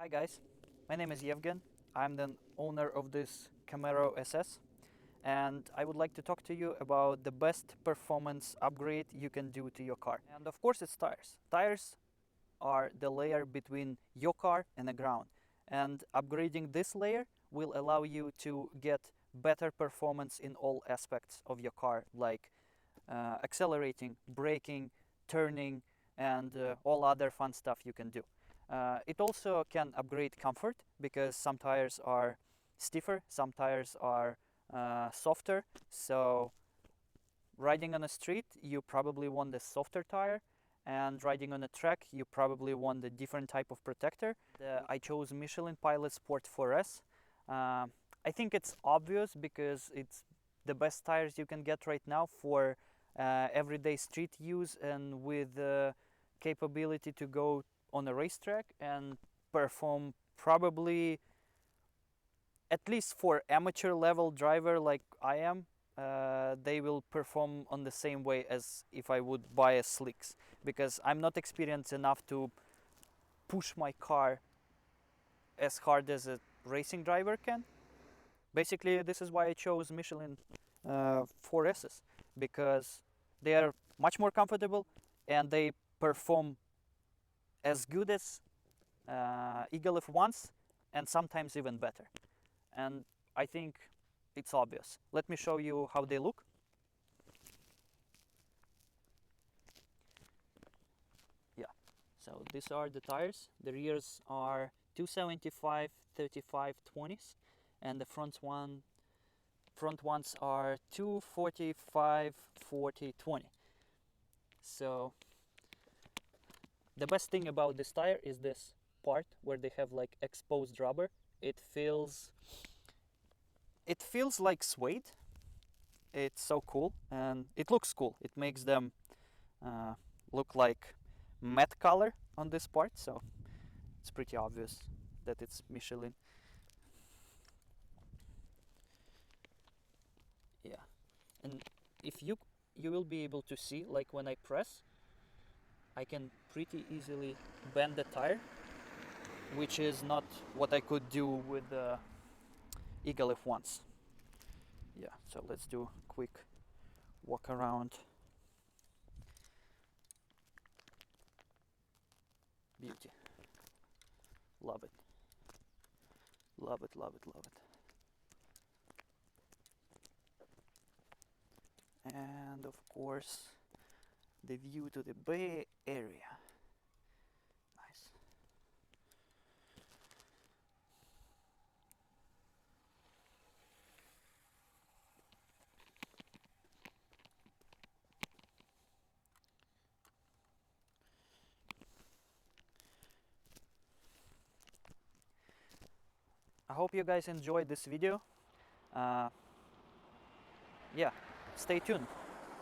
Hi guys, my name is Yevgen. I'm the owner of this Camaro SS, and I would like to talk to you about the best performance upgrade you can do to your car. And of course it's tires. Tires are the layer between your car and the ground, and upgrading this layer will allow you to get better performance in all aspects of your car, like accelerating, braking, turning, and all other fun stuff you can do. It also can upgrade comfort because some tires are stiffer, some tires are softer. So riding on a street, you probably want a softer tire, and riding on a track, you probably want a different type of protector. I chose Michelin Pilot Sport 4S. I think it's obvious because it's the best tires you can get right now for everyday street use, and with the capability to go on a racetrack and perform probably, at least for amateur level driver like I am, they will perform on the same way as if I would buy a slicks, because I'm not experienced enough to push my car as hard as a racing driver can. Basically, this is why I chose Michelin 4Ss, because they are much more comfortable and they perform as good as Eagle F1s, and sometimes even better. And I think it's obvious. Let me show you how they look. Yeah, so these are the tires. The rears are 275 35 20s, and the front ones are 245 40 20. So the best thing about this tire is this part where they have like exposed rubber. It feels like suede. It's so cool, and it looks cool. It makes them look like matte color on this part, so it's pretty obvious that it's Michelin. Yeah, and if you will be able to see, like when I press, I can pretty easily bend the tire, which is not what I could do with the Eagle F1s. Yeah, so let's do a quick walk around. Beauty. Love it. Love it, love it, love it. And of course, the view to the Bay Area. Nice. I hope you guys enjoyed this video. Yeah, stay tuned.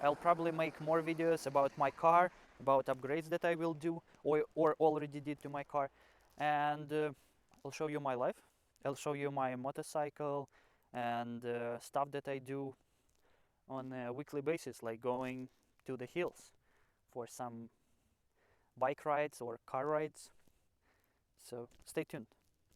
I'll probably make more videos about my car, about upgrades that I will do or already did to my car, and I'll show you my life. I'll show you my motorcycle and stuff that I do on a weekly basis, like going to the hills for some bike rides or car rides. So stay tuned.